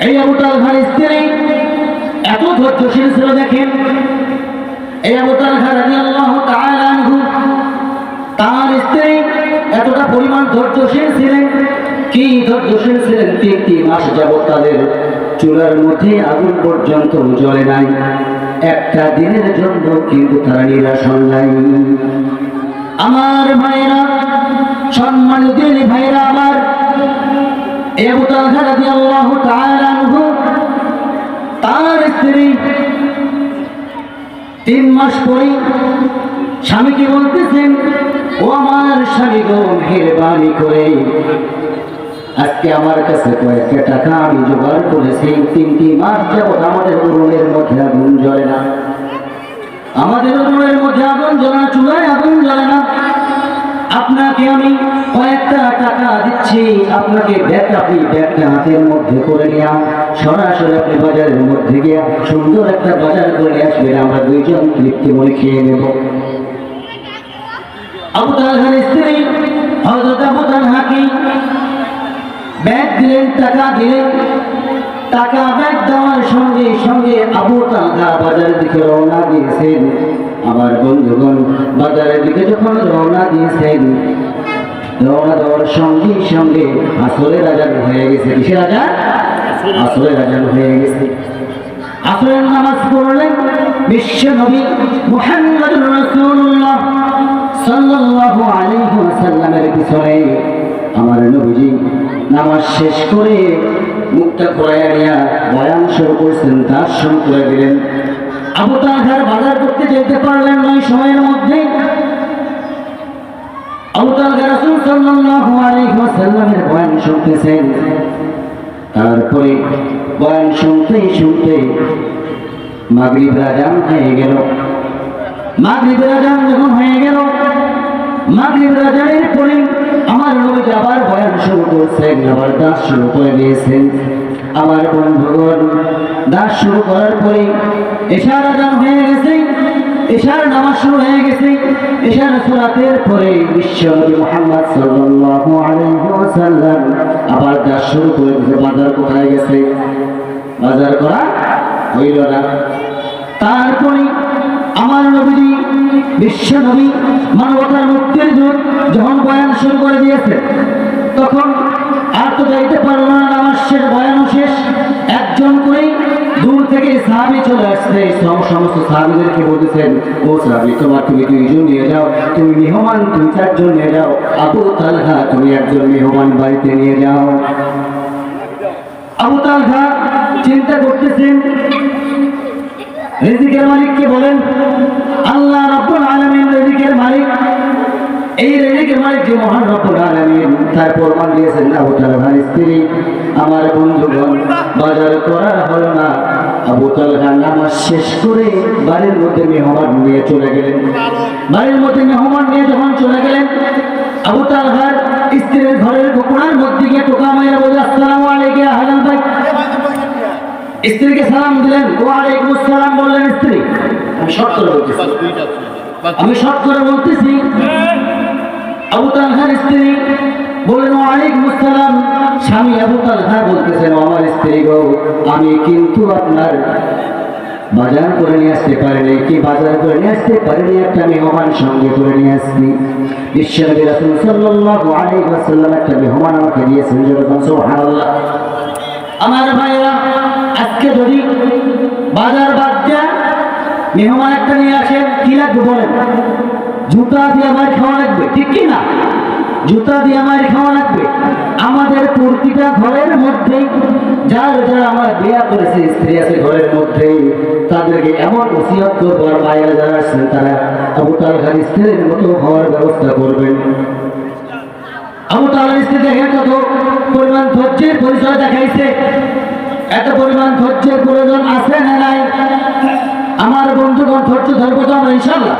এই আবু তালহার স্ত্রী এত ধৈর্যশীল ছিল, দেখেন এই আবু তালহা রাদিয়াল্লাহু তাআলা আনহু তার স্ত্রী এতটা পরিমাণ ধৈর্যশীল ছিলেন। কি ধৈর্যশীল ছিলেন, 3 মাস যাবত তাদের চুলার মধ্যে আগুন পর্যন্ত জ্বলে নাই, একটা দিনের জন্য কিন্তু তারা নিরাশ হন নাই। আমার ভাইরা, সম্মানিত ভাইরা আমার, আবু তালহা রাদিয়াল্লাহু তাআলা আনহু তার স্ত্রী 3 মাস পরে স্বামীকে বলতেছেন, ও আমার স্বামী গো, মেহেরবানি করে আজকে আমার কাছে কয়েকটা টাকা আমি জোগাড় করেছি। 3 মাস যাবত আমাদের উনুনের মধ্যে আগুন জ্বলে না, আমাদের উনুনের মধ্যে আগুন জ্বলে না, চুলায় আগুন জ্বলে না। আপনাকে আমি কয়েকটা টাকা দিচ্ছি, আপনাকে আপনি ব্যাগটা হাতের মধ্যে করে নিয়ে সরাসরি আপনি বাজারের মধ্যে গিয়ে সুন্দর একটা বাজার করে আসবেন, আমরা 2 জন তৃপ্তি মনে খেয়ে নেব। আবু তালহার স্ত্রী হযরত আবু তালহাকে ব্যাগ দিলেন, টাকা দিলেন। টাকা ব্যাগ দেওয়ার সঙ্গে সঙ্গে আবু তালহা বাজারের দিকে রওনা দিয়েছেন। আমার বন্ধুগণ, বাজারের দিকে যখন রওনা দিয়েছেন, রওনা দেওয়ার সঙ্গে সঙ্গে আসরের আজান হয়ে গেছে। কিসের আজান? আসরের আজান হয়ে গেছে। আসরের নামাজ পড়লেন বিশ্ব নবী মুহাম্মদুর রাসূলুল্লাহ সাল্লাল্লাহু আলাইহি ওয়াসাল্লামের পিছনে আমার নবীজি নামাজ শেষ করে মুখটা ঘোরাইয়া নিয়া বয়ান শুরু করছেন, তার শুরু করে দিলেন। আবু তালহার বাজার করতে যেতে পারলেন না ওই সময়ের মধ্যে। আবু তালহা রাসূল সাল্লাল্লাহু আলাইহি ওয়াসাল্লামের বয়ান শুনতেছেন। তারপরে বয়ান শুনতে শুনতে মাগরিবের আজান হয়ে গেল। মাগরিবের আজান যখন হয়ে গেল, মাগরিবের আজানের পরে আমার নবী আবার বয়ান শুরু করছেন, আবার দাস শুরু করে দিয়েছেন। আমার বন্ধুগণ, দাস শুরু করার পরে এশার আজান হয়ে গেছে, এশার নামাজ শুরু হয়ে গেছে। এশার সালাতের পরে বিশ্বনবী মুহাম্মদ সাল্লাল্লাহু আলাইহি ওয়াসাল্লাম আবার দাস শুরু করে দিয়েছে। বাজার কোথায় গেছে? বাজার করা হইল না। তারপরে আমার নবীজি বিশ্বনবী মানবতার মুক্তির দূত যখন বয়ান শুরু করে দিয়েছে, তখন আর তো যাইতে পারল না, নামাজ শেষ, বয়ানও শেষ। একজন করে দূর থেকে সাহাবী চলে আসছে, সমস্ত সাহাবীদেরকে বলতেছেন, ও সাহাবী, তুমি 2 জন নিয়ে যাও, তুমি মেহমান 2-4 জন নিয়ে যাও, আবু তালহা তুমি 1 জন মেহমান বাড়িতে নিয়ে যাও। আবু তালহা চিন্তা করতেছেন, রিজিকের মালিককে বলেন, আল্লাহ রাব্বুল আলামিন রিজিকের মালিক। এই রিজিকের মালিক যে মহান রব্বুল আলামিন, তার প্রমাণ দিয়েছেন আবু তালহার স্ত্রী। আমার বন্ধুগণ, বাজার করা হলো না। আবু তালহা নামাজ শেষ করে বাড়ির মধ্যে মেহমান নিয়ে চলে গেলেন। বাড়ির মধ্যে মেহমান নিয়ে যখন চলে গেলেন, আবু তালহার স্ত্রীর ঘরের কোণার মধ্যে গিয়ে টোকা মাইরা বলে, আসসালামু আলাইকুম আহলান ভাই। স্ত্রীকে সালাম দিলেন, ওয়ালাইকুম আসসালাম বললেন স্ত্রী। আমি শর্ট করে বলতেছি। আবু তালহার স্ত্রী বললেন, ওয়ালাইকুম আসসালাম। স্বামী আবু তালহা বলতেছেন, আমার স্ত্রী গো, আমি কিন্তু আপনার বাজার করে নিয়ে আসতে পারিনি। কি বাজার করে নিয়ে আসতে পারিনি? একটা মেহমান সঙ্গে করে নিয়ে আসছি। বিশ্বনবী রাসূল সাল্লাল্লাহু আলাইহি ওয়াসাল্লাম একটা মেহমান আমাকে দিয়েছেন। সুবহানাল্লাহ। আমার ভাইরা, আজকে যদি বাজার বাদ দিয়া মেহমান একটা নিয়ে আসেন, কি লাগবে বলেন? জুতা দিয়ে আমার খাওয়া লাগবে, ঠিক কি না? জুতা দিয়ে আমার খাওয়া লাগবে। আমাদের প্রতিটা ঘরের মধ্যেই যারা আমার বিয়ে করেছে, স্ত্রী আছে ঘরের মধ্যেই, তাদেরকে এমন ওসিয়ত করবো, আর মায়েরা যারা আসছেন তারা আবু তালহার স্ত্রীর মতো হওয়ার ব্যবস্থা করবেন। আবু তালহার স্ত্রী দেখেন কত পরিমাণ ধৈর্যের পরিচয় দেখাইছে। এত পরিমাণ ধৈর্যের প্রয়োজন আছে না নাই? আমার বন্ধুগণ, ধৈর্য ধরবো তো আমরা ইনশাআল্লাহ।